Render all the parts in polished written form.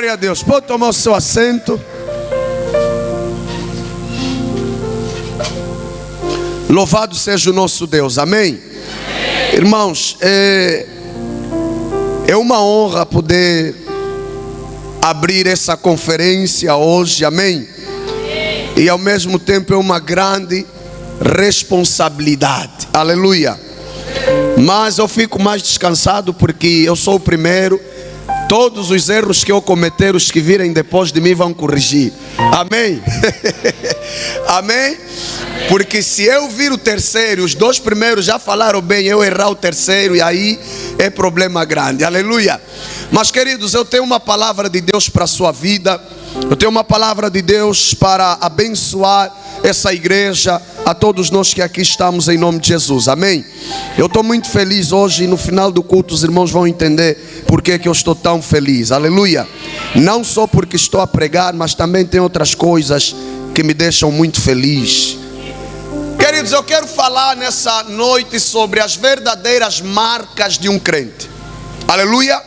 Glória a Deus. Pode tomar o seu assento. Louvado seja o nosso Deus. Amém? Irmãos, é uma honra poder abrir essa conferência hoje. Amém? E ao mesmo tempo é uma grande responsabilidade. Aleluia. Mas eu fico mais descansado porque eu sou o primeiro. Todos os erros que eu cometer, os que virem depois de mim vão corrigir. Amém? Amém? Porque se eu vir o terceiro, os dois primeiros já falaram bem, eu errar o terceiro, e aí é problema grande. Aleluia. Mas queridos, eu tenho uma palavra de Deus para a sua vida. Eu tenho uma palavra de Deus para abençoar essa igreja, a todos nós que aqui estamos, em nome de Jesus. Amém? Eu estou muito feliz hoje, e no final do culto os irmãos vão entender por que eu estou tão feliz. Aleluia. Não só porque estou a pregar, mas também tem outras coisas que me deixam muito feliz. Queridos, eu quero falar nessa noite sobre as verdadeiras marcas de um crente. Aleluia.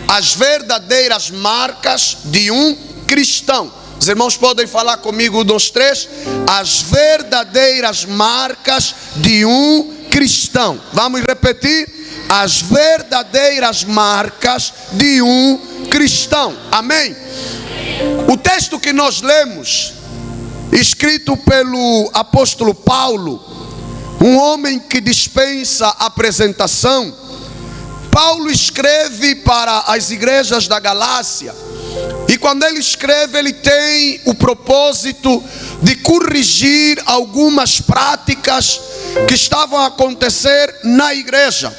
As verdadeiras marcas de um cristão. Os irmãos podem falar comigo, 1, 2, 3. As verdadeiras marcas de um cristão. Vamos repetir? As verdadeiras marcas de um cristão. Amém? O texto que nós lemos, escrito pelo apóstolo Paulo, um homem que dispensa apresentação. Paulo escreve para as igrejas da Galácia. E quando ele escreve, ele tem o propósito de corrigir algumas práticas que estavam a acontecer na igreja.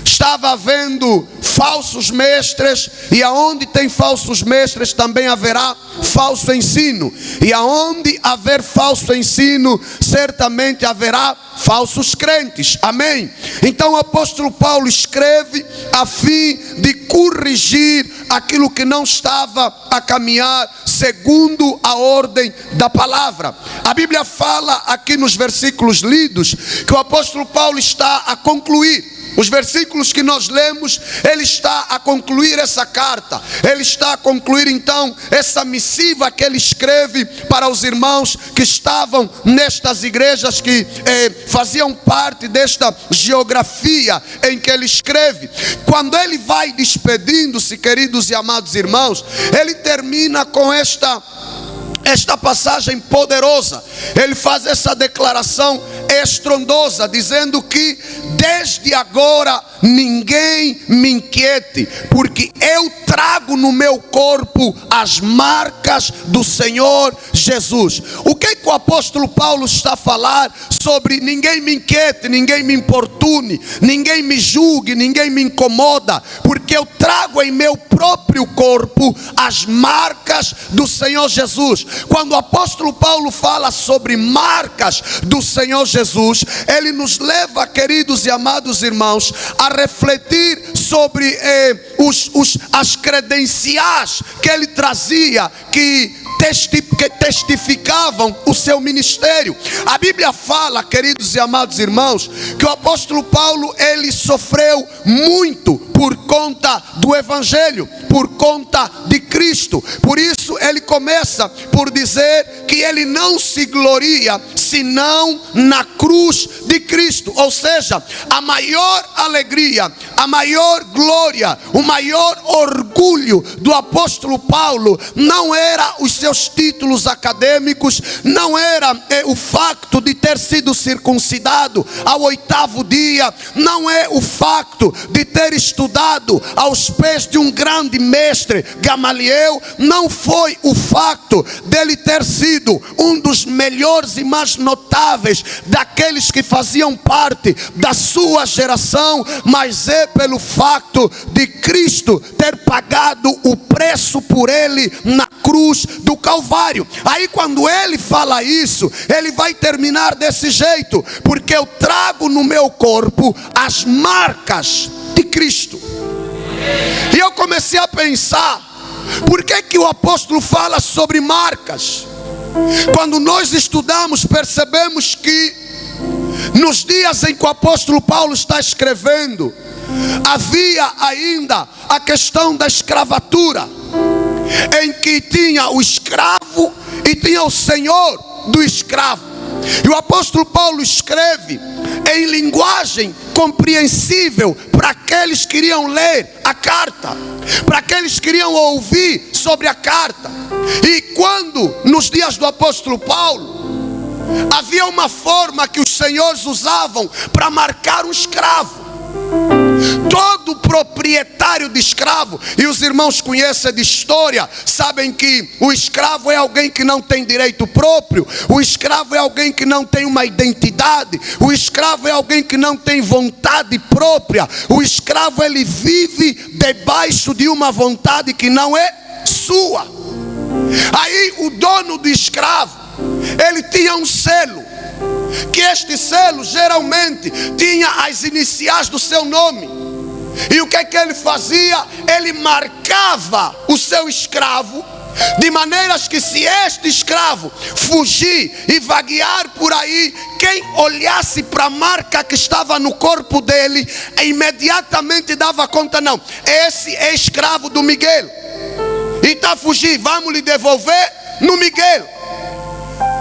Estava havendo falsos mestres, e aonde tem falsos mestres também haverá falso ensino. E aonde haver falso ensino, certamente haverá falsos crentes. Amém? Então o apóstolo Paulo escreve a fim de corrigir aquilo que não estava a caminhar segundo a ordem da palavra. A Bíblia fala aqui nos versículos lidos que o apóstolo Paulo está a concluir. Os versículos que nós lemos, ele está a concluir essa carta. Ele está a concluir então essa missiva que ele escreve para os irmãos que estavam nestas igrejas que faziam parte desta geografia em que ele escreve. Quando ele vai despedindo-se, queridos e amados irmãos, ele termina com esta passagem poderosa. Ele faz essa declaração estrondosa, dizendo que desde agora ninguém me inquiete, porque eu trago no meu corpo as marcas do Senhor Jesus. O que o apóstolo Paulo está a falar sobre ninguém me inquiete, ninguém me importune, ninguém me julgue, ninguém me incomoda, porque eu trago em meu próprio corpo as marcas do Senhor Jesus. Quando o apóstolo Paulo fala sobre marcas do Senhor Jesus, ele nos leva, queridos e amados irmãos, a refletir sobre as credenciais que ele trazia, que testificavam o seu ministério. A Bíblia fala, queridos e amados irmãos, que o apóstolo Paulo, ele sofreu muito por conta do evangelho, por conta de Cristo. Por isso ele começa por dizer que ele não se gloria senão na cruz de Cristo. Ou seja, a maior alegria, a maior glória, o maior orgulho do apóstolo Paulo não era os seus títulos acadêmicos, não era o facto de ter sido circuncidado ao 8º dia, não é o facto de ter estudado aos pés de um grande mestre, Gamaliel, não foi o facto dele ter sido um dos melhores e mais notáveis daqueles que faziam parte da sua geração, mas é pelo facto de Cristo ter pagado o preço por ele na cruz do Calvário. Aí quando ele fala isso, ele vai terminar desse jeito: porque eu trago no meu corpo as marcas de Cristo. E eu comecei a pensar, por que o apóstolo fala sobre marcas? Quando nós estudamos, percebemos que nos dias em que o apóstolo Paulo está escrevendo, havia ainda a questão da escravatura. em que tinha o escravo e tinha o senhor do escravo. E o apóstolo Paulo escreve em linguagem compreensível para aqueles que iriam ler a carta, para aqueles que iriam ouvir sobre a carta. E quando nos dias do apóstolo Paulo havia uma forma que os senhores usavam para marcar um escravo. Todo proprietário de escravo, e os irmãos conhecem de história, sabem que o escravo é alguém que não tem direito próprio, o escravo é alguém que não tem uma identidade, o escravo é alguém que não tem vontade própria, o escravo ele vive debaixo de uma vontade que não é sua. Aí o dono do escravo, ele tinha um selo, que este selo geralmente tinha as iniciais do seu nome. E o que é que ele fazia? Ele marcava o seu escravo, de maneiras que se este escravo fugir e vaguear por aí, quem olhasse para a marca que estava no corpo dele, imediatamente dava conta: não, esse é escravo do Miguel, e está a fugir, vamos lhe devolver no Miguel.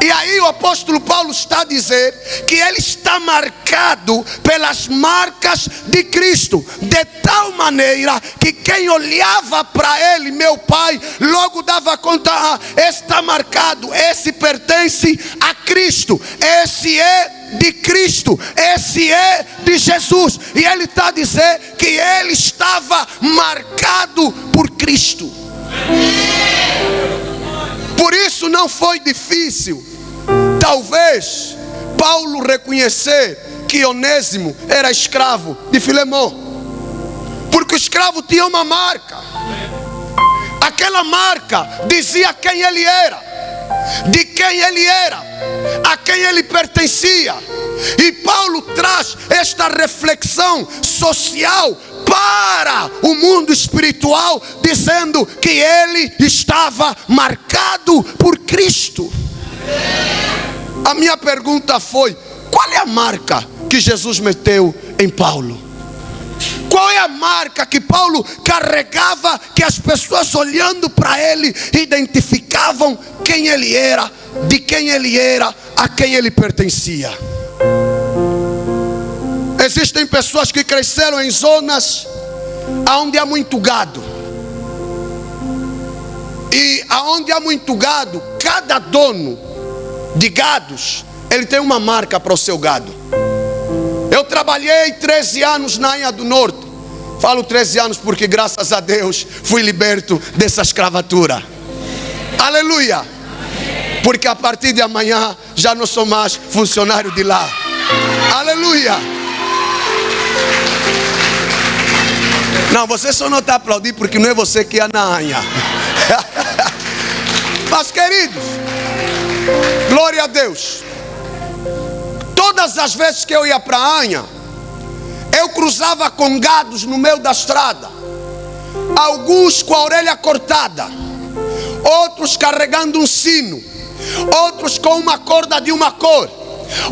E aí o apóstolo Paulo está a dizer que ele está marcado pelas marcas de Cristo, de tal maneira que quem olhava para ele, meu pai, logo dava conta: ah, esse está marcado, esse pertence a Cristo, esse é de Cristo, esse é de Jesus. E ele está a dizer que ele estava marcado por Cristo. Por isso não foi difícil, talvez, Paulo reconhecer que Onésimo era escravo de Filemão, porque o escravo tinha uma marca. Aquela marca dizia quem ele era, de quem ele era, a quem ele pertencia. E Paulo traz esta reflexão social para o mundo espiritual, dizendo que ele estava marcado por Cristo. A minha pergunta foi: qual é a marca que Jesus meteu em Paulo? Qual é a marca que Paulo carregava, que as pessoas olhando para ele identificavam quem ele era, de quem ele era, a quem ele pertencia? Existem pessoas que cresceram em zonas onde há muito gado. E aonde há muito gado, cada dono de gados, ele tem uma marca para o seu gado. Eu trabalhei 13 anos na Anha do Norte. Falo 13 anos porque graças a Deus fui liberto dessa escravatura. Aleluia! Porque a partir de amanhã já não sou mais funcionário de lá. Aleluia! Não, você só não está aplaudindo porque não é você que é na Anha. Mas queridos, glória a Deus. Todas as vezes que eu ia para a Anha, eu cruzava com gados no meio da estrada. Alguns com a orelha cortada, outros carregando um sino, outros com uma corda de uma cor,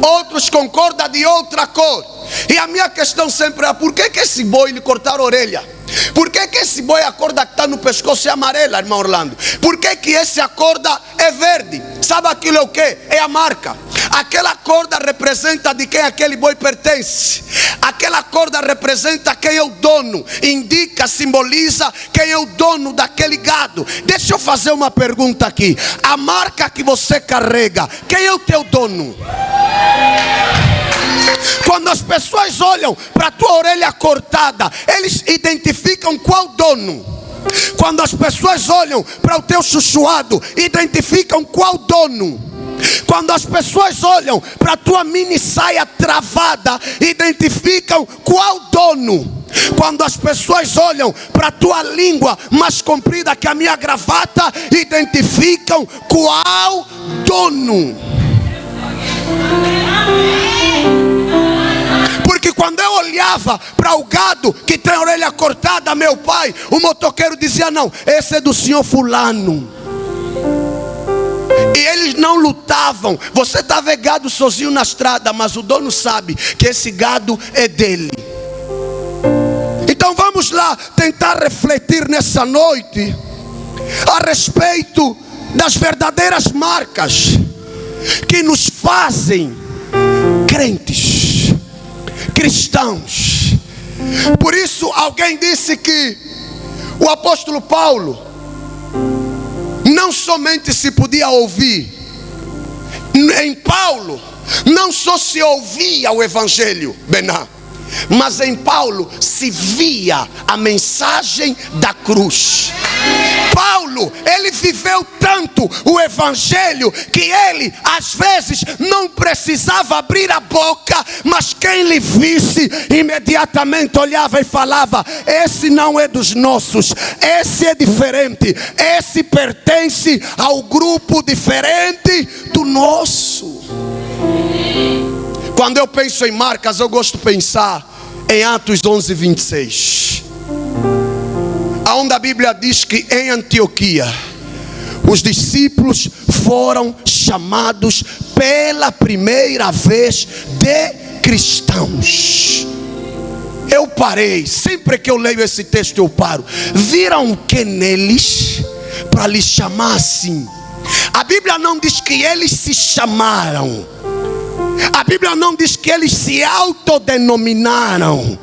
outros com corda de outra cor. E a minha questão sempre é: por que esse boi lhe cortaram a orelha? Por que esse boi, a corda que está no pescoço é amarela, irmão Orlando? Por que essa corda é verde? Sabe aquilo é o que? É a marca. Aquela corda representa de quem aquele boi pertence. Aquela corda representa quem é o dono. Indica, simboliza quem é o dono daquele gado. Deixa eu fazer uma pergunta aqui. A marca que você carrega, quem é o teu dono? Quando as pessoas olham para a tua orelha cortada, eles identificam qual dono. Quando as pessoas olham para o teu chuchuado, identificam qual dono. Quando as pessoas olham para a tua mini saia travada, identificam qual dono. Quando as pessoas olham para a tua língua mais comprida que a minha gravata, identificam qual dono. Porque quando eu olhava para o gado que tem a orelha cortada, meu pai, o motoqueiro dizia: não, esse é do senhor fulano. E eles não lutavam. Você está vendo gado sozinho na estrada, mas o dono sabe que esse gado é dele. Então vamos lá tentar refletir nessa noite a respeito das verdadeiras marcas que nos fazem crentes, cristãos. Por isso alguém disse que o apóstolo Paulo não somente se podia ouvir, em Paulo não só se ouvia o evangelho, Bená, mas em Paulo se via a mensagem da cruz. Paulo, ele viveu tanto o evangelho que ele às vezes não precisava abrir a boca, mas quem lhe visse imediatamente olhava e falava: esse não é dos nossos, esse é diferente, esse pertence ao grupo diferente do nosso. Quando eu penso em marcas, eu gosto de pensar em Atos 11:26, onde a Bíblia diz que em Antioquia os discípulos foram chamados pela primeira vez de cristãos. Eu parei, sempre que eu leio esse texto eu paro. Viram que neles para lhes chamar assim? A Bíblia não diz que eles se chamaram. A Bíblia não diz que eles se autodenominaram.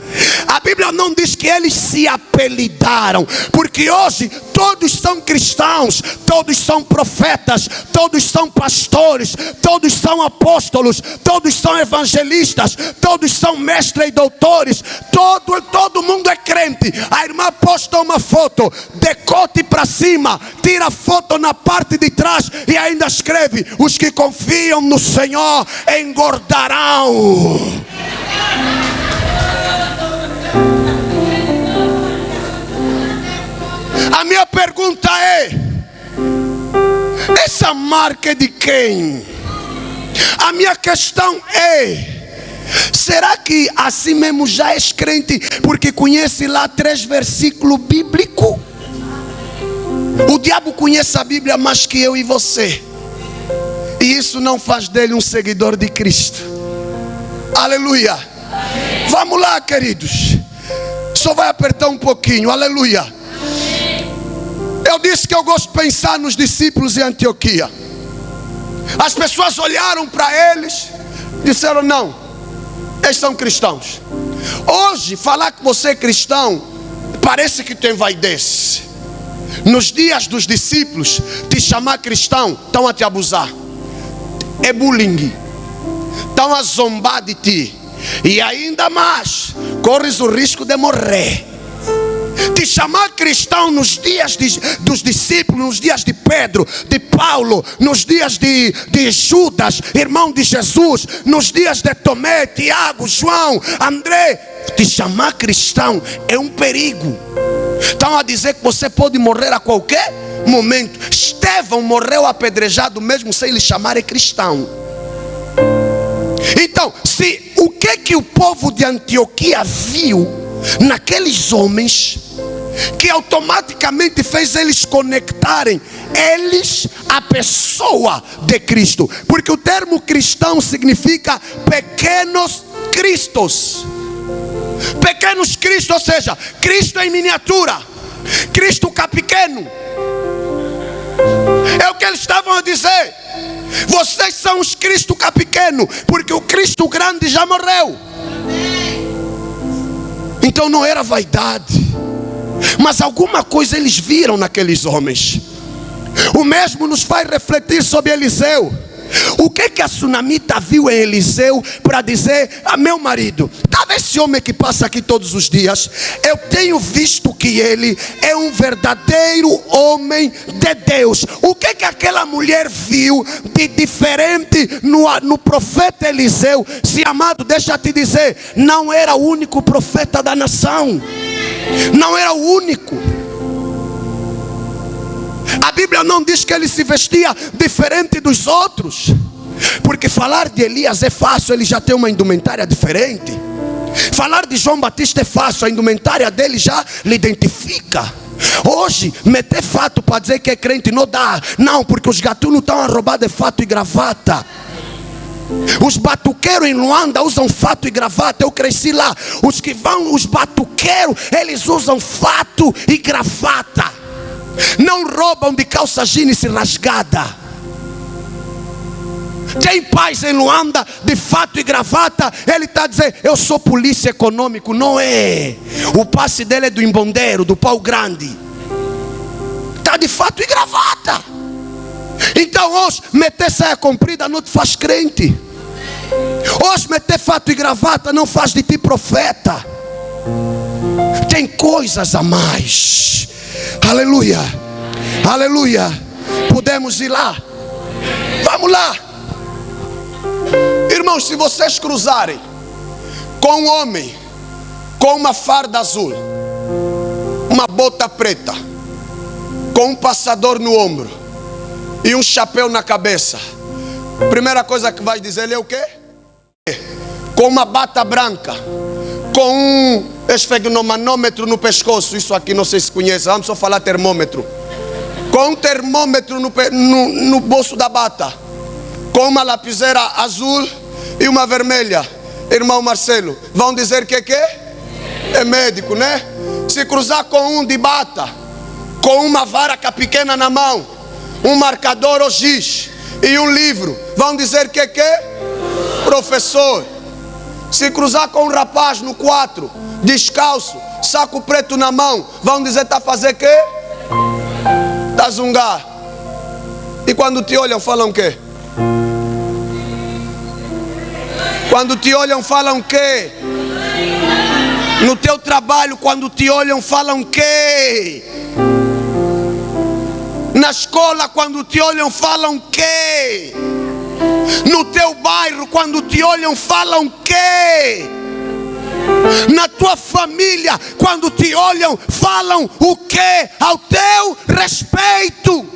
A Bíblia não diz que eles se apelidaram. Porque hoje todos são cristãos, todos são profetas, todos são pastores, todos são apóstolos, todos são evangelistas, todos são mestres e doutores. Todo mundo é crente. A irmã posta uma foto, decote para cima, tira foto na parte de trás e ainda escreve: os que confiam no Senhor engordarão. A minha pergunta é: essa marca é de quem? A minha questão é: será que assim mesmo já és crente porque conhece lá 3 versículos bíblicos? O diabo conhece a Bíblia mais que eu e você, e isso não faz dele um seguidor de Cristo. Aleluia. Vamos lá, queridos. Só vai apertar um pouquinho. Aleluia. Eu disse que eu gosto de pensar nos discípulos em Antioquia. As pessoas olharam para eles, disseram: não, eles são cristãos. Hoje, falar que você é cristão parece que tem vaidade. Nos dias dos discípulos, te chamar cristão, estão a te abusar. É bullying. Estão a zombar de ti. E ainda mais, corres o risco de morrer. Te chamar cristão nos dias dos discípulos, nos dias de Pedro, de Paulo, nos dias de Judas, irmão de Jesus, nos dias de Tomé, Tiago, João, André. Te chamar cristão é um perigo. Estão a dizer que você pode morrer a qualquer momento. Estevão morreu apedrejado mesmo sem lhe chamar cristão. Então, o que o povo de Antioquia viu naqueles homens que automaticamente fez eles conectarem eles à pessoa de Cristo? Porque o termo cristão significa pequenos cristos. Pequenos cristos, ou seja, Cristo em miniatura, Cristo cá pequeno. É o que eles estavam a dizer. Vocês são os Cristo cá pequeno, porque o Cristo grande já morreu. Então não era vaidade, mas alguma coisa eles viram naqueles homens. O mesmo nos faz refletir sobre Eliseu. O que a sunamita viu em Eliseu para dizer: meu marido, tá vendo esse homem que passa aqui todos os dias? Eu tenho visto que ele é um verdadeiro homem de Deus. O que aquela mulher viu de diferente no profeta Eliseu? Se amado, deixa eu te dizer, não era o único profeta da nação. Não era o único. A Bíblia não diz que ele se vestia diferente dos outros, porque falar de Elias é fácil, ele já tem uma indumentária diferente. Falar de João Batista é fácil, a indumentária dele já lhe identifica. Hoje, meter fato para dizer que é crente não dá. Não, porque os gatunos estão a roubar de fato e gravata. Os batuqueiros em Luanda usam fato e gravata. Eu cresci lá. Os batuqueiros, eles usam fato e gravata. não roubam de calça jeans rasgada. Tem pais em Luanda de fato e gravata. Ele está dizendo: eu sou polícia econômico. Não é. O passe dele é do embondeiro, do pau grande. Está de fato e gravata. Então hoje meter saia comprida não te faz crente. Hoje meter fato e gravata não faz de ti profeta. Tem coisas a mais. Aleluia. Aleluia. Podemos ir lá. Vamos lá. Irmãos, se vocês cruzarem com um homem com uma farda azul, uma bota preta, com um passador no ombro e um chapéu na cabeça, primeira coisa que vai dizer ele é o quê? Com uma bata branca, com um esfegnomanômetro no pescoço. Isso aqui não sei se conhece, vamos só falar termômetro. Com um termômetro no bolso da bata, com uma lapiseira azul e uma vermelha. Irmão Marcelo, vão dizer que é médico, né? Se cruzar com um de bata, com uma varaca pequena na mão, um marcador ou giz e um livro, vão dizer que professor. Se cruzar com um rapaz no 4, descalço, saco preto na mão, vão dizer: tá fazer quê? Tá zungar. E quando te olham falam o quê? Quando te olham falam o quê? No teu trabalho, quando te olham falam o quê? Na escola, quando te olham falam o quê? No teu bairro, quando te olham falam o quê? Na tua família, quando te olham falam o quê ao teu respeito?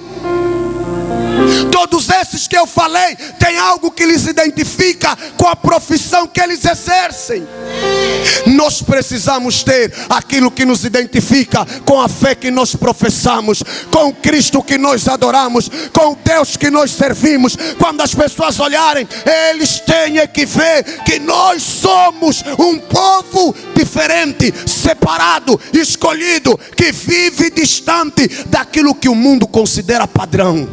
Todos esses que eu falei tem algo que lhes identifica com a profissão que eles exercem. Nós precisamos ter aquilo que nos identifica com a fé que nós professamos, com o Cristo que nós adoramos, com o Deus que nós servimos. Quando as pessoas olharem, eles têm que ver que nós somos um povo diferente, separado, escolhido, que vive distante daquilo que o mundo considera padrão.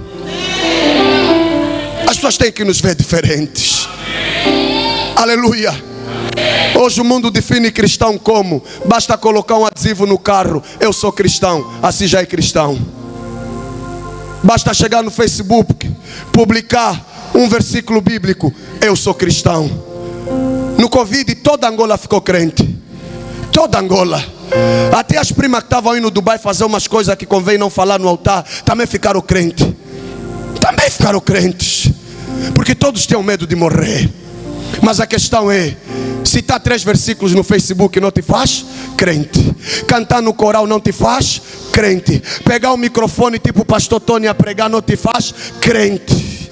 As pessoas têm que nos ver diferentes. Aleluia. Hoje o mundo define cristão como: basta colocar um adesivo no carro, eu sou cristão, assim já é cristão. Basta chegar no Facebook, publicar um versículo bíblico, eu sou cristão. No Covid toda Angola ficou crente. Toda Angola. Até as primas que estavam indo no Dubai fazer umas coisas que convém não falar no altar, também ficaram crentes. Também ficaram crentes. Porque todos têm medo de morrer. Mas a questão é: citar 3 versículos no Facebook não te faz crente. Cantar no coral não te faz crente. Pegar o microfone tipo o pastor Tony a pregar não te faz crente.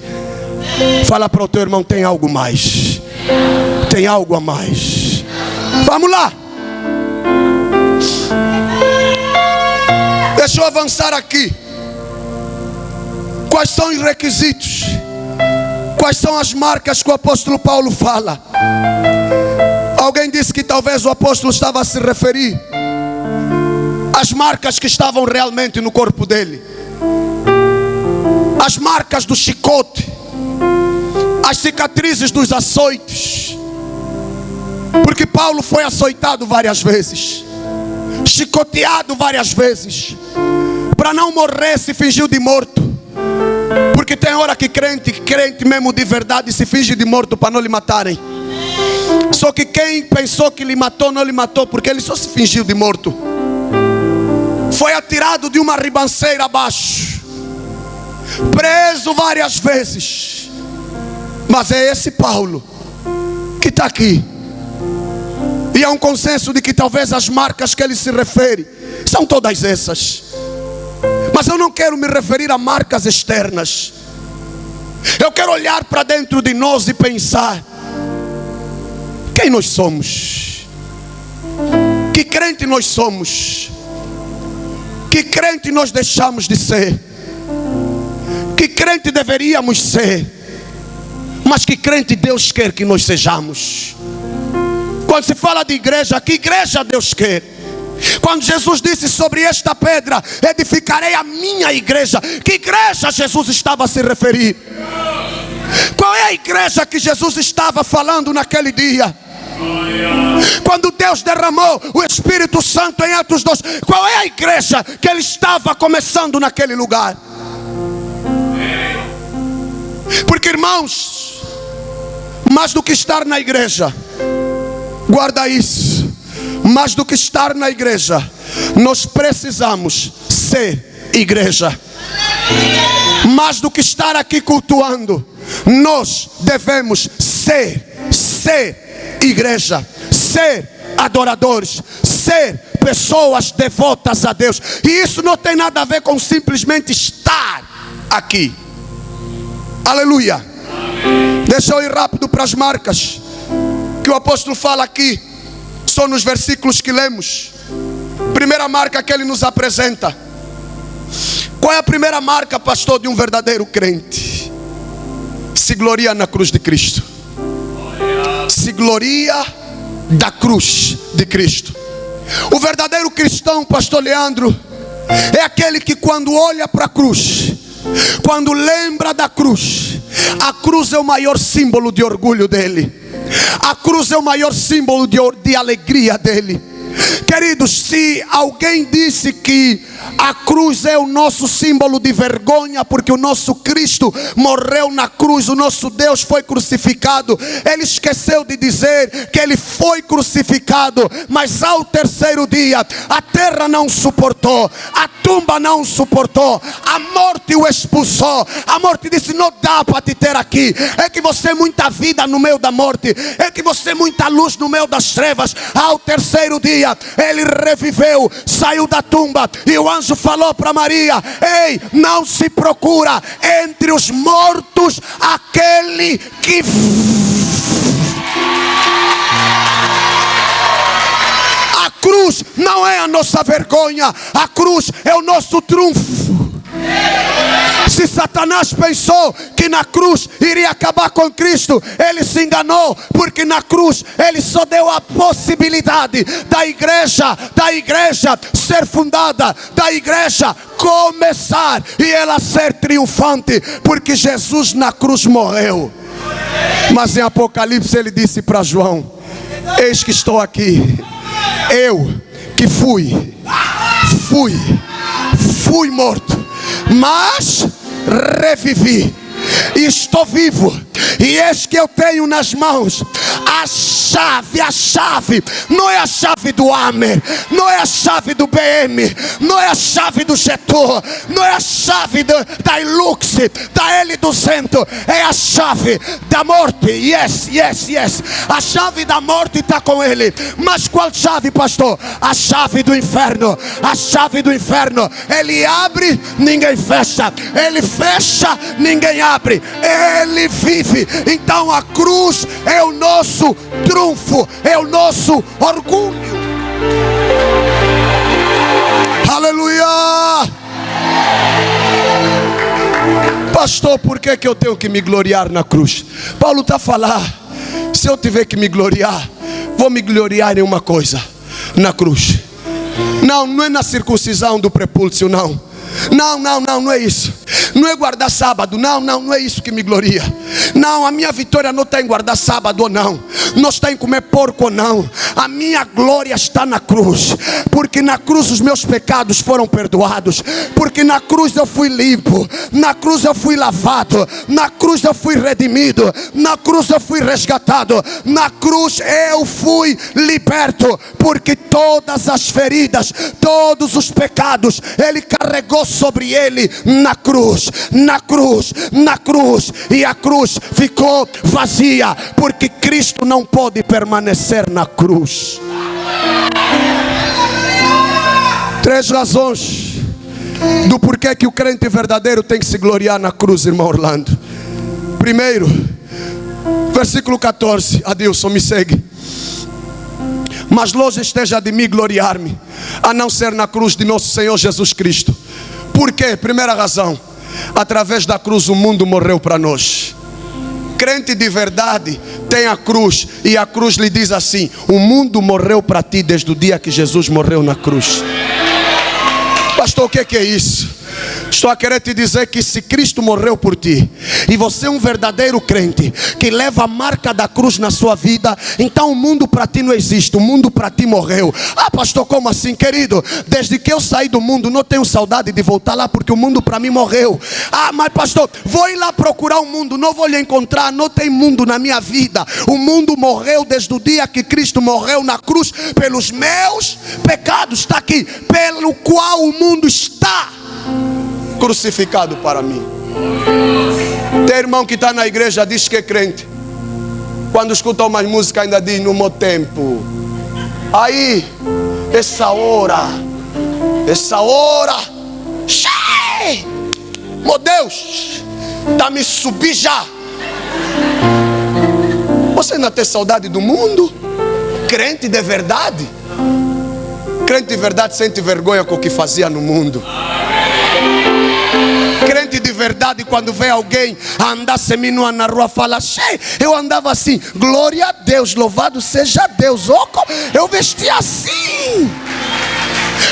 Fala para o teu irmão: tem algo mais. Tem algo a mais. Vamos lá. Deixa eu avançar aqui. Quais são os requisitos? Quais são as marcas que o apóstolo Paulo fala? Alguém disse que talvez o apóstolo estava a se referir às marcas que estavam realmente no corpo dele. As marcas do chicote, as cicatrizes dos açoites. Porque Paulo foi açoitado várias vezes, chicoteado várias vezes. Para não morrer se fingiu de morto. Porque tem hora que crente mesmo de verdade se finge de morto para não lhe matarem. Só que quem pensou que lhe matou, não lhe matou, porque ele só se fingiu de morto. Foi atirado de uma ribanceira abaixo, preso várias vezes. Mas é esse Paulo que está aqui. E há um consenso de que talvez as marcas que ele se refere são todas essas. Mas eu não quero me referir a marcas externas. Eu quero olhar para dentro de nós e pensar: quem nós somos? Que crente nós somos? Que crente nós deixamos de ser? Que crente deveríamos ser? Mas que crente Deus quer que nós sejamos? Quando se fala de igreja, que igreja Deus quer? Quando Jesus disse: sobre esta pedra edificarei a minha igreja, que igreja Jesus estava a se referir? Qual é a igreja que Jesus estava falando naquele dia? Quando Deus derramou o Espírito Santo em Atos 2, qual é a igreja que ele estava começando naquele lugar? Porque, irmãos, mais do que estar na igreja, guarda isso, mais do que estar na igreja, nós precisamos ser igreja. Mais do que estar aqui cultuando, nós devemos ser igreja, ser adoradores, ser pessoas devotas a Deus. E isso não tem nada a ver com simplesmente estar aqui. Aleluia. Deixa eu ir rápido para as marcas que o apóstolo fala aqui. São nos versículos que lemos. Primeira marca que ele nos apresenta. Qual é a primeira marca, pastor, de um verdadeiro crente? Se gloria na cruz de Cristo. Se gloria da cruz de Cristo. O verdadeiro cristão, pastor Leandro, é aquele que quando olha para a cruz, quando lembra da cruz, a cruz é o maior símbolo de orgulho dele. A cruz é o maior símbolo de alegria dele. Queridos, se alguém disse que a cruz é o nosso símbolo de vergonha, porque o nosso Cristo morreu na cruz, o nosso Deus foi crucificado, ele esqueceu de dizer que ele foi crucificado, mas ao terceiro dia a terra não suportou, a tumba não suportou, a morte o expulsou. A morte disse: não dá para te ter aqui, é que você é muita vida no meio da morte, é que você é muita luz no meio das trevas. Ao terceiro dia ele reviveu, saiu da tumba, e o anjo falou para Maria: ei, não se procura entre os mortos aquele que... A cruz não é a nossa vergonha, a cruz é o nosso triunfo. Se Satanás pensou que na cruz iria acabar com Cristo, ele se enganou, porque na cruz ele só deu a possibilidade da igreja ser fundada, da igreja começar e ela ser triunfante, porque Jesus na cruz morreu. Mas em Apocalipse ele disse para João: eis que estou aqui, eu que fui morto, mas revivi, e estou vivo, e eis que eu tenho nas mãos a chave, não é a chave do Amer, não é a chave do BM, não é a chave do Getor, não é a chave da Hilux, da L200, é a chave da morte. Yes, a chave da morte está com ele. Mas qual chave, pastor? A chave do inferno. A chave do inferno, ele abre, ninguém fecha, ele fecha, ninguém abre, ele vive. Então a cruz é o nosso triunfo, é o nosso orgulho. Aleluia. Pastor, por que eu tenho que me gloriar na cruz? Paulo está a falar: se eu tiver que me gloriar, vou me gloriar em uma coisa: na cruz. Não é na circuncisão do prepúcio, não é isso. Não é guardar sábado, não é isso que me gloria. Não, a minha vitória não está em guardar sábado ou não está em comer porco ou não. A minha glória está na cruz, porque na cruz os meus pecados foram perdoados, porque na cruz eu fui limpo, na cruz eu fui lavado, na cruz eu fui redimido, na cruz eu fui resgatado, na cruz eu fui liberto, porque todas as feridas, todos os pecados ele carregou sobre ele na cruz, e a cruz ficou vazia, porque Cristo não pode permanecer na cruz. 3 razões do porquê que o crente verdadeiro tem que se gloriar na cruz, irmão Orlando. Primeiro, versículo 14, Adilson, me segue. Mas longe esteja de mim gloriar-me, a não ser na cruz de nosso Senhor Jesus Cristo. Por quê? Primeira razão: através da cruz o mundo morreu para nós. Crente de verdade tem a cruz, e a cruz lhe diz assim: o mundo morreu para ti desde o dia que Jesus morreu na cruz. Pastor, o que é isso? Estou a querer te dizer que se Cristo morreu por ti, e você é um verdadeiro crente que leva a marca da cruz na sua vida, então o mundo para ti não existe, o mundo para ti morreu. Ah, pastor, como assim, querido? Desde que eu saí do mundo, não tenho saudade de voltar lá, porque o mundo para mim morreu. Ah, mas pastor, vou ir lá procurar o mundo, não vou lhe encontrar, não tem mundo na minha vida. O mundo morreu desde o dia que Cristo morreu na cruz pelos meus pecados. Está aqui, pelo qual o mundo está crucificado para mim. Tem irmão que está na igreja, diz que é crente, quando escuta umas músicas ainda diz: no meu tempo. Aí, essa hora, meu Deus, está me subir já. Você ainda tem saudade do mundo? Crente de verdade? Crente de verdade sente vergonha com o que fazia no mundo. Crente de verdade, quando vê alguém andar seminua na rua, fala: eu andava assim, glória a Deus, louvado seja Deus. Eu vestia assim.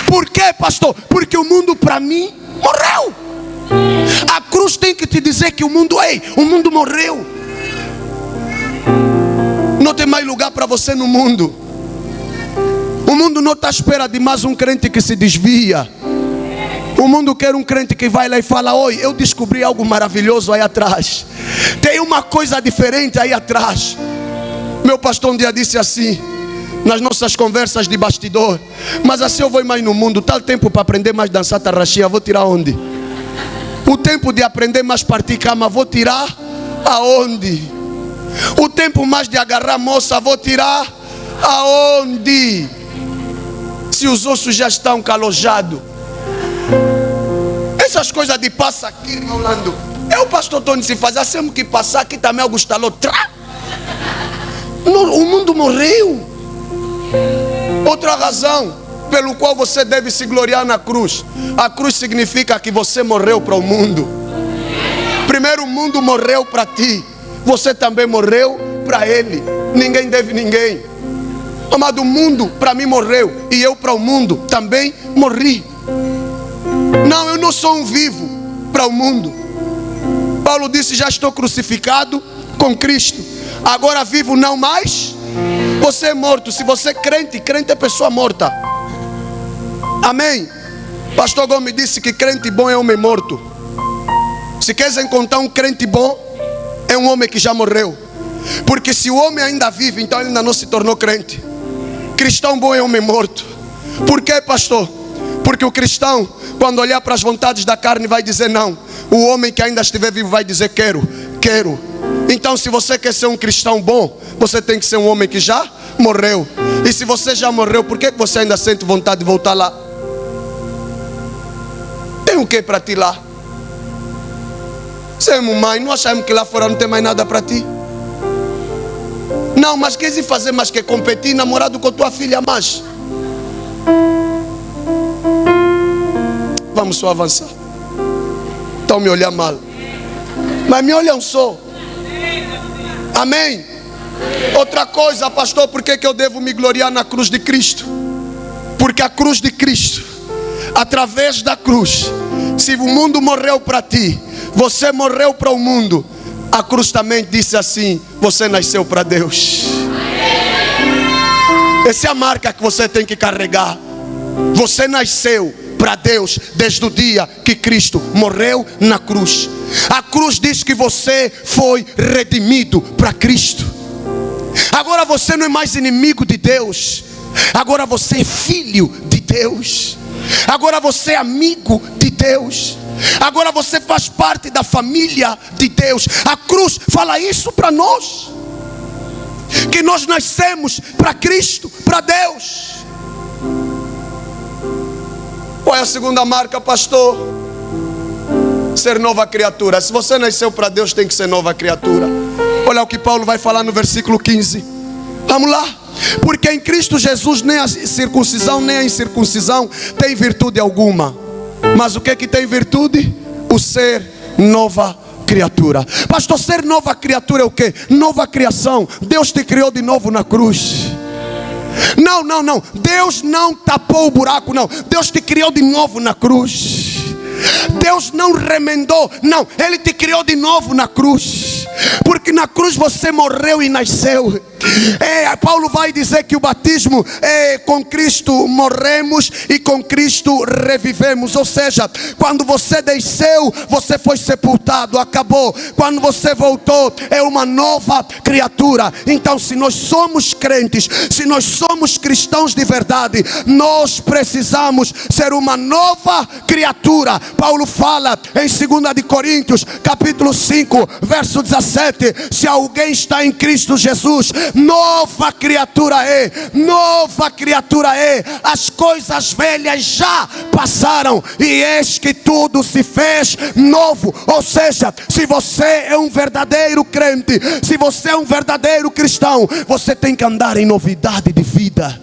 Por quê, pastor? Porque o mundo para mim morreu. A cruz tem que te dizer que o mundo morreu. Não tem mais lugar para você no mundo. O mundo não está à espera de mais um crente que se desvia. O mundo quer um crente que vai lá e fala: oi, eu descobri algo maravilhoso aí atrás. Tem uma coisa diferente aí atrás. Meu pastor um dia disse assim, nas nossas conversas de bastidor: mas assim eu vou mais no mundo, tal tempo para aprender mais dançar tarraxia, vou tirar onde? O tempo de aprender mais partir cama, vou tirar aonde? O tempo mais de agarrar moça, vou tirar aonde? Se os ossos já estão calojados. Essas coisas de passa aqui, irmão Lando, o pastor Tony se faz assim que passar aqui também Augusto Alô. O mundo morreu. Outra razão pelo qual você deve se gloriar na cruz: a cruz significa que você morreu para o mundo. Primeiro o mundo morreu para ti, você também morreu para ele. Ninguém deve ninguém. Amado, o mundo para mim morreu, e eu para o mundo também morri. Não, eu não sou um vivo para o mundo. Paulo disse: já estou crucificado com Cristo, agora vivo não mais. Você é morto. Se você é crente, crente é pessoa morta. Amém. Pastor Gomes disse que crente bom é homem morto. Se queres encontrar um crente bom, é um homem que já morreu. Porque se o homem ainda vive, então ele ainda não se tornou crente. Cristão bom é homem morto. Por quê, pastor? Porque o cristão, quando olhar para as vontades da carne, vai dizer não. O homem que ainda estiver vivo vai dizer: quero. Então, se você quer ser um cristão bom, você tem que ser um homem que já morreu. E se você já morreu, por que você ainda sente vontade de voltar lá? Tem o que para ti lá? Você é mãe, não achamos que lá fora não tem mais nada para ti? Não, mas queres ir fazer mais que competir, namorado com tua filha mais? Vamos só avançar. Então me olhar mal, mas me olham só. Amém. Outra coisa, pastor, por que eu devo me gloriar na cruz de Cristo? Porque a cruz de Cristo, através da cruz, se o mundo morreu para ti, você morreu para o mundo. A cruz também disse assim: você nasceu para Deus. Essa é a marca que você tem que carregar. Você nasceu para Deus desde o dia que Cristo morreu na cruz. A cruz diz que você foi redimido para Cristo. Agora você não é mais inimigo de Deus. Agora você é filho de Deus. Agora você é amigo de Deus. Agora você faz parte da família de Deus. A cruz fala isso para nós, que nós nascemos para Cristo, para Deus. Qual é a segunda marca, pastor? Ser nova criatura. Se você nasceu para Deus, tem que ser nova criatura. Olha o que Paulo vai falar no versículo 15. Vamos lá. Porque em Cristo Jesus nem a circuncisão nem a incircuncisão tem virtude alguma. Mas o que é que tem virtude? O ser nova criatura. criatura. Pastor, ser nova criatura é o quê? Nova criação. Deus te criou de novo na cruz. Não. Deus não tapou o buraco, não. Deus te criou de novo na cruz. Deus não remendou, não. Ele te criou de novo na cruz. Porque na cruz você morreu e nasceu. Paulo vai dizer que o batismo com Cristo morremos e com Cristo revivemos. Ou seja, quando você desceu, você foi sepultado, acabou. Quando você voltou, é uma nova criatura. Então, se nós somos crentes, se nós somos cristãos de verdade, nós precisamos ser uma nova criatura. Paulo fala em 2 de Coríntios, capítulo 5, verso 17: se alguém está em Cristo Jesus, nova criatura é, nova criatura é. As coisas velhas já passaram e eis que tudo se fez novo. Ou seja, se você é um verdadeiro crente, se você é um verdadeiro cristão, você tem que andar em novidade de vida.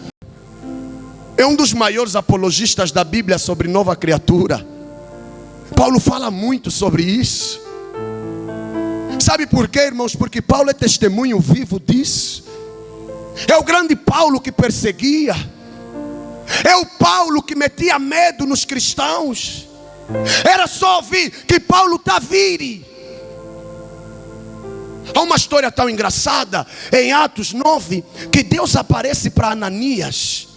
É um dos maiores apologistas da Bíblia sobre nova criatura. Paulo fala muito sobre isso. Sabe por quê, irmãos? Porque Paulo é testemunho vivo disso. É o grande Paulo que perseguia. É o Paulo que metia medo nos cristãos. Era só ouvir que Paulo está vindo. Há uma história tão engraçada em Atos 9, que Deus aparece para Ananias.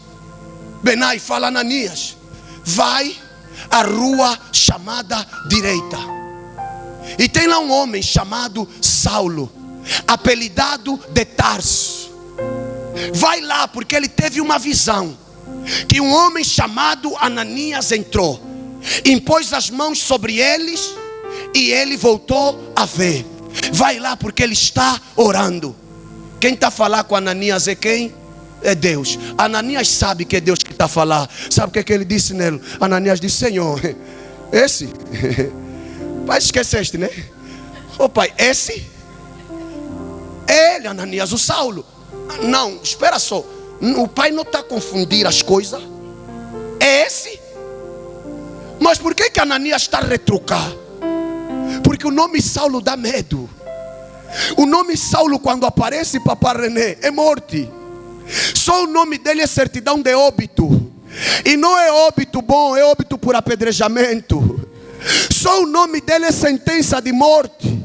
Benai fala: Ananias, vai à rua chamada direita, e tem lá um homem chamado Saulo, apelidado de Tarso. Vai lá, porque ele teve uma visão, que um homem chamado Ananias entrou, impôs as mãos sobre eles, e ele voltou a ver. Vai lá, porque ele está orando. Quem está a falar com Ananias é quem? É Deus. Ananias sabe que é Deus que está a falar. Sabe o que ele disse nele? Ananias disse: Senhor, esse? Pai, esqueceste, né? Ô pai, esse? Ele, Ananias, o Saulo. Não, espera só. O pai não está a confundir as coisas. É esse? Mas por que Ananias está a retrucar? Porque o nome Saulo dá medo. O nome Saulo, quando aparece, Papai René, é morte. Só o nome dele é certidão de óbito. E não é óbito bom, é óbito por apedrejamento. Só o nome dele é sentença de morte.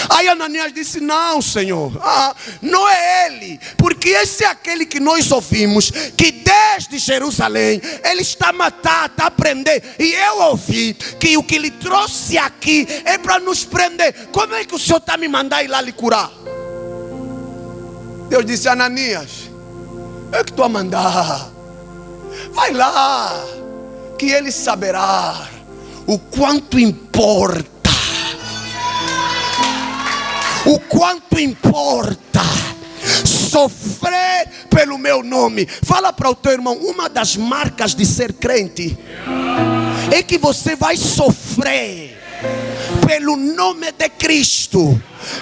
Aí Ananias disse: não, Senhor, não é ele, porque esse é aquele que nós ouvimos, que desde Jerusalém ele está a matar, está a prender. E eu ouvi que o que lhe trouxe aqui é para nos prender. Como é que o Senhor está me mandando ir lá lhe curar? Deus disse: Ananias, é que estou a mandar. Vai lá, que ele saberá o quanto importa. O quanto importa sofrer pelo meu nome. Fala para o teu irmão: uma das marcas de ser crente é que você vai sofrer pelo nome de Cristo,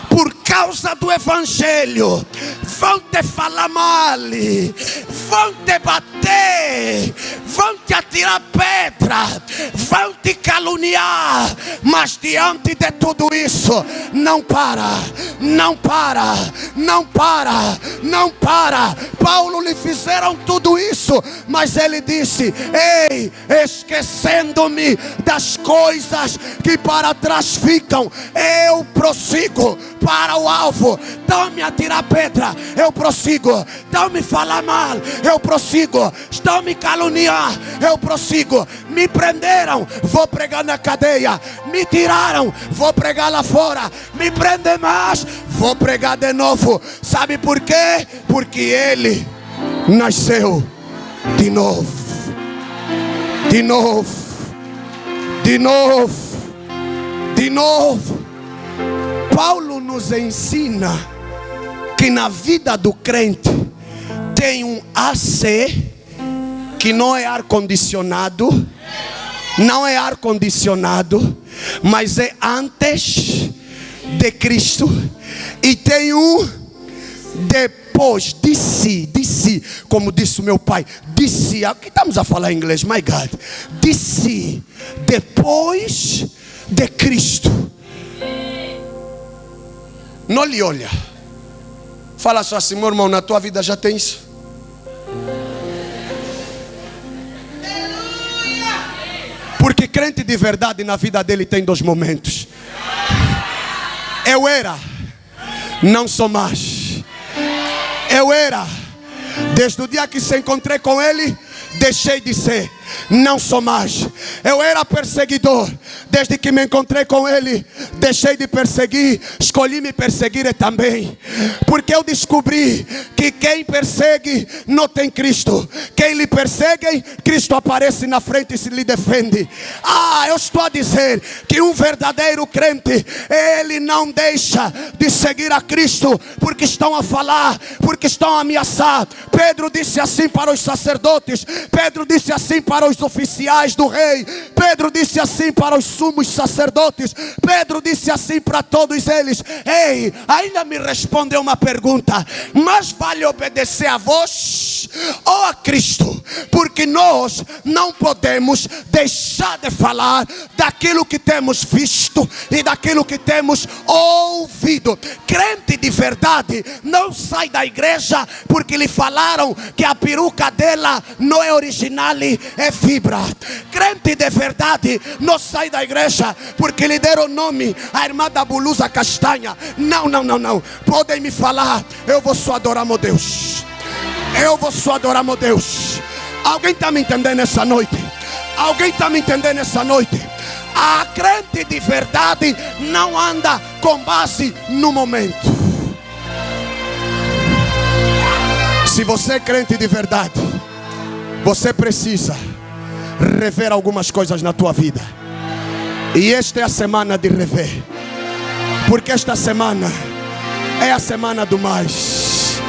por causa do Evangelho. Vão te falar mal, vão te bater, vão te atirar pedra, vão te caluniar, mas diante de tudo isso, não para, não para, não para, não para. Paulo lhe fizeram tudo isso, mas ele disse: ei, esquecendo-me das coisas que para trás ficam, eu prossigo para o alvo. Estão me atirar pedra, eu prossigo. Estão me falar mal, eu prossigo. Estão me caluniar, eu prossigo. Me prenderam, vou pregar na cadeia. Me tiraram, vou pregar lá fora. Me prendem mais, vou pregar de novo. Sabe por quê? Porque ele nasceu de novo. De novo. De novo. De novo. Paulo nos ensina que na vida do crente tem um AC, que não é ar-condicionado, não é ar-condicionado, mas é antes de Cristo, e tem um depois de si, como disse o meu pai, de si. Aqui estamos a falar em inglês, my God. De si, depois de Cristo. não lhe olha. Fala só assim, meu irmão, na tua vida já tem isso? Porque crente de verdade na vida dele tem 2 momentos. Eu era, não sou mais. Eu era, desde o dia que se encontrei com ele, deixei de ser, não sou mais. Eu era perseguidor, desde que me encontrei com ele, deixei de perseguir, escolhi me perseguir também, porque eu descobri que quem persegue não tem Cristo. Quem lhe persegue, Cristo aparece na frente e se lhe defende. Eu estou a dizer que um verdadeiro crente, ele não deixa de seguir a Cristo, porque estão a falar, porque estão a ameaçar. Pedro disse assim para os sacerdotes, Pedro disse assim para os oficiais do rei, Pedro disse assim para os sumos sacerdotes, Pedro disse assim para todos eles: ei, ainda me respondeu uma pergunta: mas vale obedecer a vós ou a Cristo? Porque nós não podemos deixar de falar daquilo que temos visto e daquilo que temos ouvido. Crente de verdade não sai da igreja porque lhe falaram que a peruca dela não é original, é fibra. Crente de verdade não sai da igreja porque lhe deram o nome a irmã da blusa castanha. Não. Podem me falar, eu vou só adorar meu Deus. Eu vou só adorar meu Deus. Alguém está me entendendo essa noite? Alguém está me entendendo essa noite? A crente de verdade não anda com base no momento. Se você é crente de verdade, você precisa rever algumas coisas na tua vida. E esta é a semana de rever, porque esta semana é a semana do mais.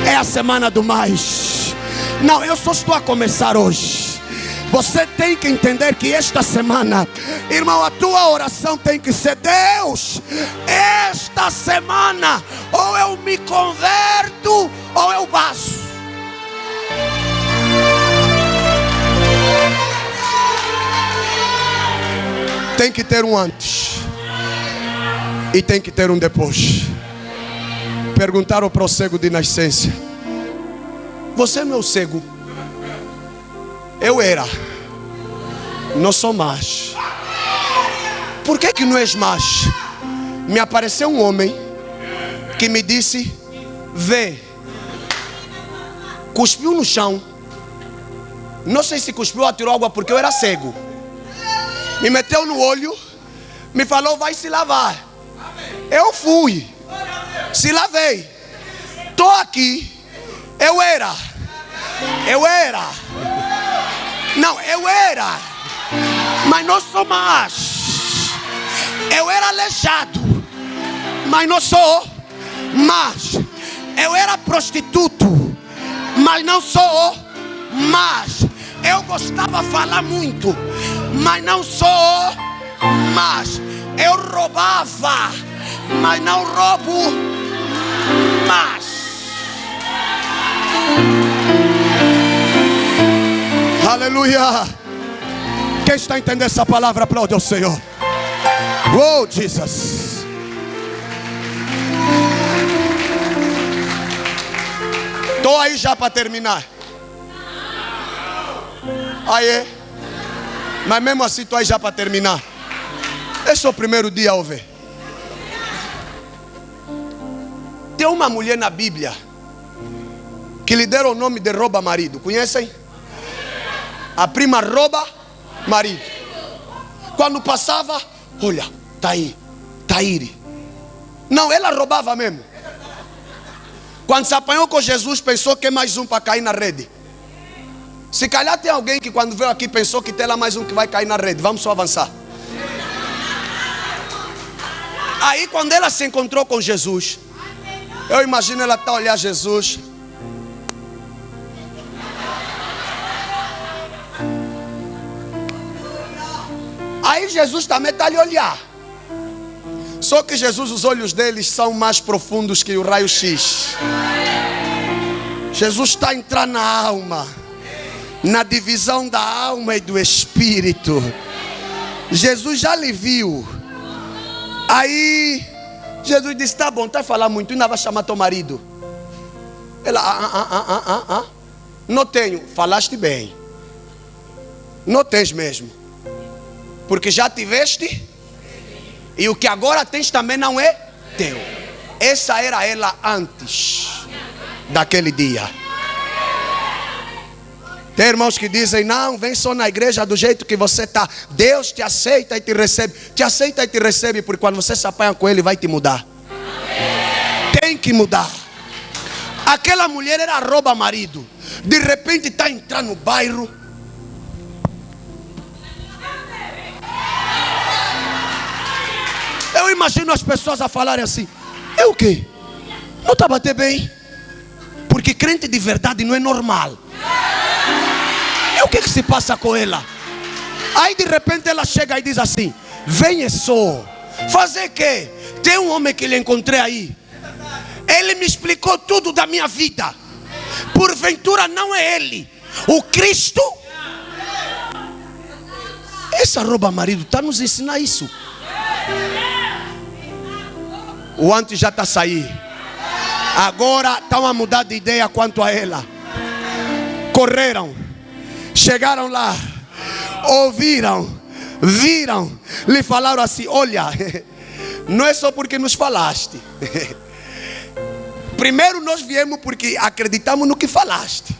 É a semana do mais. Não, eu só estou a começar hoje. Você tem que entender que esta semana, irmão, a tua oração tem que ser: Deus, esta semana ou eu me converto ou eu vazo. Tem que ter um antes e tem que ter um depois. Perguntaram para o cego de nascença: você é meu cego? Eu era, não sou mais. Por que não és mais? Me apareceu um homem que me disse: vê. Cuspiu no chão. Não sei se cuspiu ou atirou água, porque eu era cego. Me meteu no olho, me falou: vai se lavar. Eu fui, se lavei. Estou aqui. Eu era. Não, eu era, mas não sou mais. Eu era aleijado, mas não sou mais. Eu era prostituto, mas não sou mais. Eu gostava de falar muito, mas não sou mais. Eu roubava, mas não roubo mais. Aleluia. Quem está entendendo essa palavra, aplaude ao Senhor. Oh, Jesus. Estou aí já para terminar. Aí, mas mesmo assim estou aí já para terminar. Esse é o primeiro dia a ver. Tem uma mulher na Bíblia que lhe deram o nome de rouba marido. Conhecem? A prima rouba marido. Quando passava, olha, tá aí, Taíre. Não, ela roubava mesmo. Quando se apanhou com Jesus, pensou que é mais um para cair na rede. Se calhar tem alguém que quando veio aqui pensou que tem lá mais um que vai cair na rede. Vamos só avançar. Aí quando ela se encontrou com Jesus, eu imagino ela tá a olhar Jesus. Aí Jesus também está a lhe olhar. Só que Jesus, os olhos deles são mais profundos que o raio-x. Jesus está a entrar na alma, na divisão da alma e do espírito. Jesus já lhe viu. Aí Jesus disse: tá bom, tá a falar muito, ainda vai chamar teu marido. Ela, não tenho. Falaste bem. Não tens mesmo. Porque já tiveste. E o que agora tens também não é teu. Essa era ela antes daquele dia. Tem irmãos que dizem: não, vem só na igreja do jeito que você está. Deus te aceita e te recebe. Te aceita e te recebe, porque quando você se apanha com Ele, vai te mudar. Tem que mudar. Aquela mulher era rouba marido. De repente está entrando no bairro. Eu imagino as pessoas a falarem assim: é o quê? Não está a bater bem? Porque crente de verdade não é normal. E o que se passa com ela? Aí de repente ela chega e diz assim: venha só. Fazer quê? Tem um homem que lhe encontrei aí. Ele me explicou tudo da minha vida. Porventura não é ele o Cristo? Essa rouba marido está nos ensinar isso. O antes já está a sair. Agora estão a mudar de ideia quanto a ela. Correram, chegaram lá, ouviram, viram, lhe falaram assim: olha, não é só porque nos falaste. Primeiro nós viemos porque acreditamos no que falaste,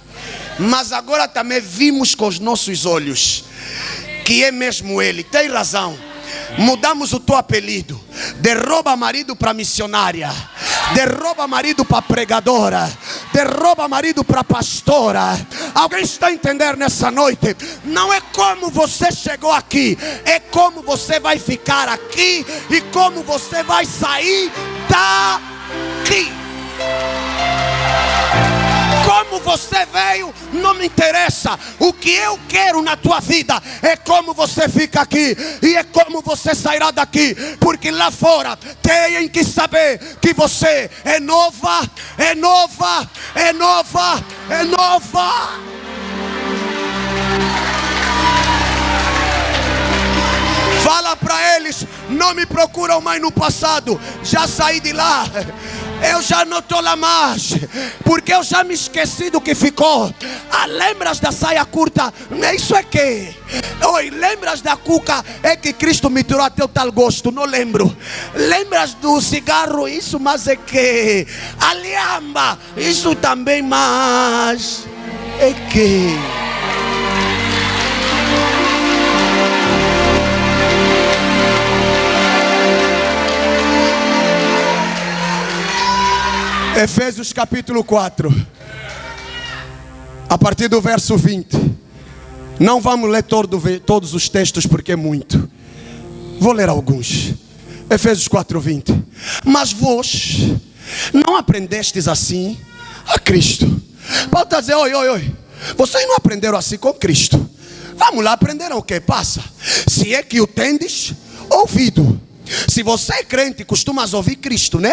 mas agora também vimos com os nossos olhos que é mesmo ele. Tem razão. Mudamos o teu apelido de rouba marido para missionária, de rouba marido para pregadora, de rouba marido para pastora. Alguém está entendendo nessa noite? Não é como você chegou aqui, é como você vai ficar aqui e como você vai sair daqui. Como você veio não me interessa. O que eu quero na tua vida é como você fica aqui e é como você sairá daqui. Porque lá fora tem que saber que você é nova, é nova, é nova, é nova. Fala para eles: não me procuram mais no passado. Já saí de lá. Eu já não estou lá mais, porque eu já me esqueci do que ficou. Lembras da saia curta? Isso é que? Oi, lembras da cuca? É que Cristo me tirou até o tal gosto. Não lembro. Lembras do cigarro? Isso, mas é que? A lhamba? Isso também, mas é que? Efésios capítulo 4, a partir do verso 20. Não vamos ler todos os textos porque é muito. Vou ler alguns. Efésios 4, 20. Mas vós não aprendestes assim a Cristo. Paulo está dizendo: oi, vocês não aprenderam assim com Cristo. Vamos lá, aprenderam o que? Passa. Se é que o tendes ouvido. Se você é crente, costumas ouvir Cristo, né?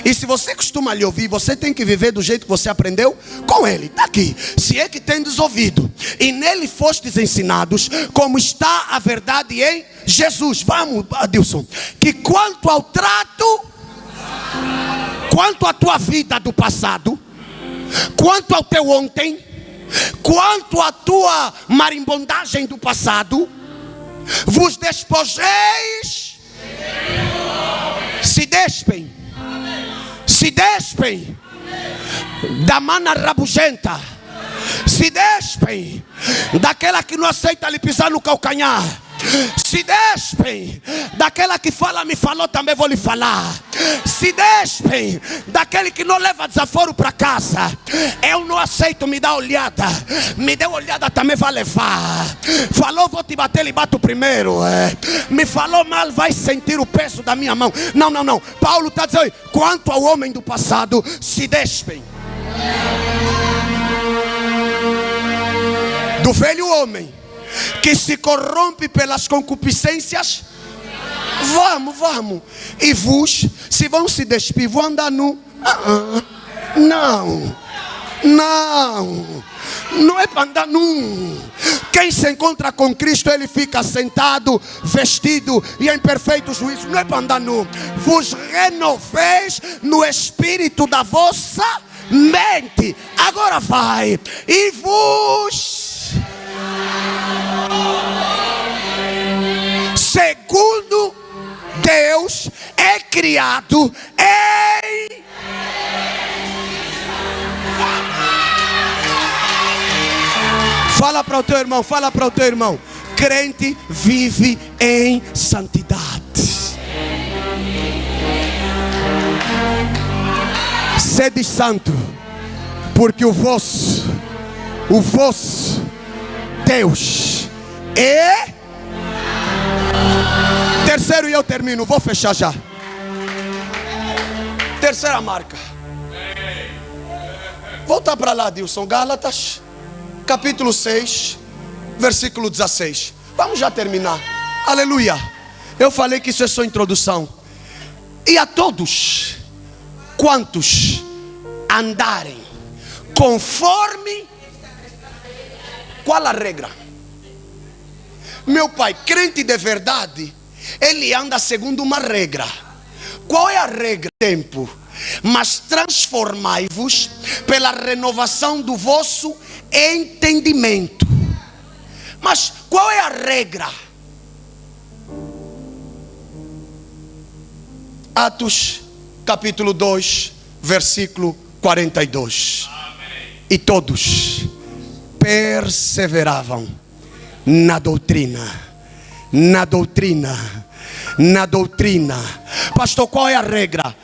E se você costuma lhe ouvir, você tem que viver do jeito que você aprendeu com Ele. Está aqui. Se é que tendes ouvido e nele fostes ensinados, como está a verdade em Jesus. Vamos, Adilson. Que quanto ao trato, quanto à tua vida do passado, quanto ao teu ontem, quanto à tua marimbondagem do passado, vos despojeis. Se despem da mana rabugenta, se despem daquela que não aceita lhe pisar no calcanhar, se despem daquela que fala, me falou, também vou lhe falar. Se despem daquele que não leva desaforo para casa. Eu não aceito, me dá olhada. Me deu olhada, também vai levar. Falou, vou te bater, lhe bato primeiro. Me falou mal, vai sentir o peso da minha mão. Não. Paulo está dizendo: quanto ao homem do passado, se despem do velho homem que se corrompe pelas concupiscências. Vamos. E vos, se vão se despir, vão andar nu. Não é para andar nu. Quem se encontra com Cristo, ele fica sentado, vestido e em perfeito juízo. Não é para andar nu. Vos renoveis no espírito da vossa mente. Agora vai. E vos, segundo Deus é criado em... Fala para o teu irmão, fala para o teu irmão. Crente vive em santidade. Sede santo, porque o vosso Deus é... Terceiro, e eu termino, vou fechar já. Terceira marca. Volta para lá, Dilson. Gálatas capítulo 6, versículo 16. Vamos já terminar. Aleluia. Eu falei que isso é só introdução. E a todos quantos andarem conforme... Qual a regra? Meu pai, crente de verdade, ele anda segundo uma regra. Qual é a regra? Tempo. Mas transformai-vos pela renovação do vosso entendimento. Mas qual é a regra? Atos capítulo 2, versículo 42. E todos perseveravam na doutrina. Na doutrina. Na doutrina. Pastor, qual é a regra?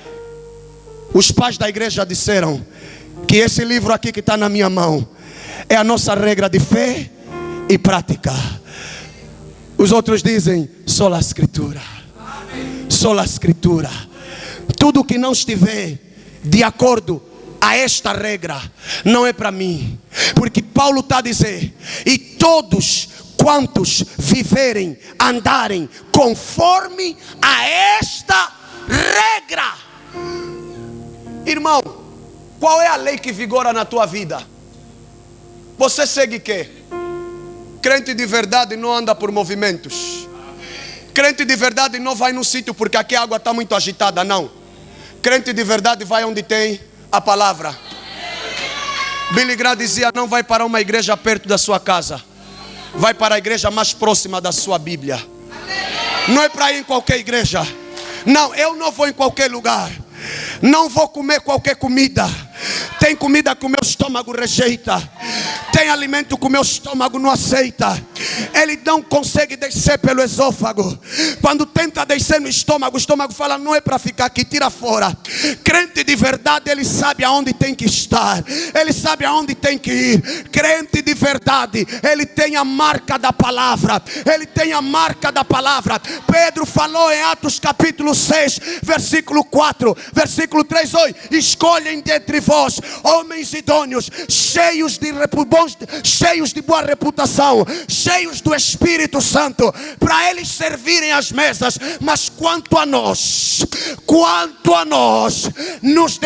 Os pais da igreja disseram que esse livro aqui que está na minha mão é a nossa regra de fé e prática. Os outros dizem sola escritura. Sola escritura. Tudo que não estiver de acordo a esta regra não é para mim. Porque Paulo está a dizer: e todos quantos viverem, andarem conforme a esta regra. Irmão, qual é a lei que vigora na tua vida? Você segue quê? Crente de verdade não anda por movimentos. Crente de verdade não vai num sítio porque aqui a água está muito agitada, não. Crente de verdade vai onde tem a palavra. Billy Graham dizia: não vai para uma igreja perto da sua casa, vai para a igreja mais próxima da sua Bíblia. Não é para ir em qualquer igreja. Não, eu não vou em qualquer lugar. Não vou comer qualquer comida. Tem comida que o meu estômago rejeita. Tem alimento que o meu estômago não aceita. Ele não consegue descer pelo esôfago. Quando tenta descer no estômago, o estômago fala: não é para ficar aqui, tira fora. Crente de verdade, ele sabe aonde tem que estar. Ele sabe aonde tem que ir. Crente de verdade, ele tem a marca da palavra. Ele tem a marca da palavra. Pedro falou em Atos capítulo 6, versículo 4, versículo 3: oi, escolhem dentre vós homens idôneos, cheios de boa reputação, cheios do Espírito Santo, para eles servirem as mesas. Mas quanto a nós, nos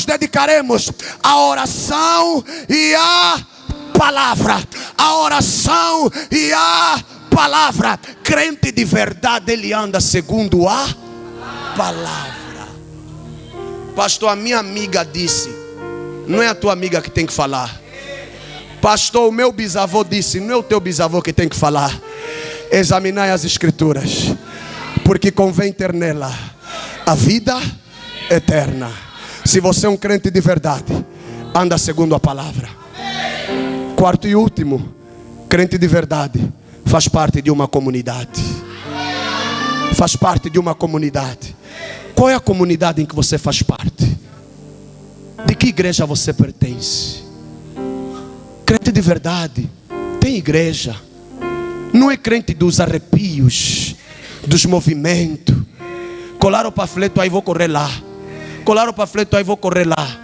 dedicaremos à oração e à palavra. A oração e a palavra. Crente de verdade, ele anda segundo a palavra. Pastor, a minha amiga disse. Não é a tua amiga que tem que falar. Pastor, o meu bisavô disse. Não é o teu bisavô que tem que falar. Examinai as escrituras, porque convém ter nela a vida eterna. Se você é um crente de verdade, anda segundo a palavra. Quarto e último, crente de verdade faz parte de uma comunidade. Faz parte de uma comunidade. Qual é a comunidade em que você faz parte? De que igreja você pertence? Crente de verdade tem igreja. Não é crente dos arrepios, dos movimentos. Colar o panfleto, aí vou correr lá. Colar o panfleto, aí vou correr lá.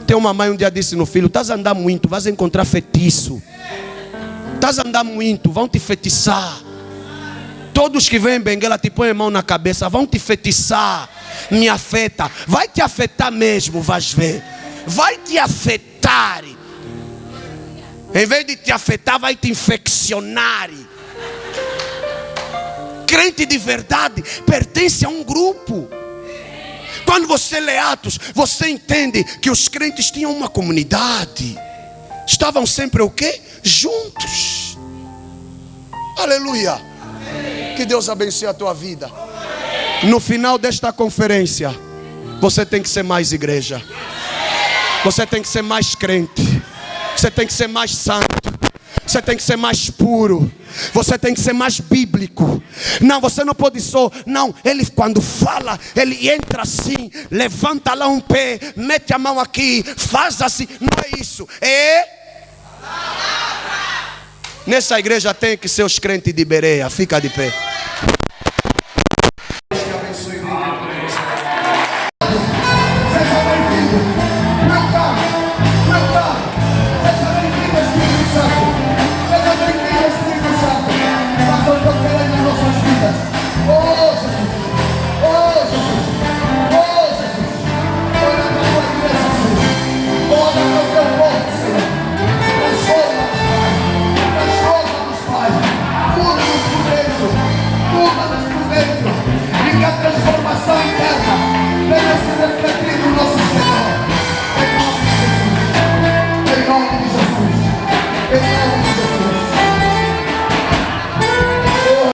Tem uma mãe um dia disse no filho: estás a andar muito, vais encontrar feitiço. Estás a andar muito, vão te feitiçar. Todos que vêm em Benguela te põem a mão na cabeça, vão te feitiçar. Me afeta. Vai te afetar mesmo, vais ver. Vai te afetar. Em vez de te afetar, vai te infeccionar. Crente de verdade pertence a um grupo. Quando você lê Atos, você entende que os crentes tinham uma comunidade. Estavam sempre o quê? Juntos. Aleluia. Que Deus abençoe a tua vida. No final desta conferência, você tem que ser mais igreja. Você tem que ser mais crente. Você tem que ser mais santo. Você tem que ser mais puro. Você tem que ser mais bíblico. Não, você não pode só. Não, ele quando fala, ele entra assim, levanta lá um pé, mete a mão aqui, faz assim. Não é isso. Nessa igreja tem que ser os crentes de Bereia. Fica de pé.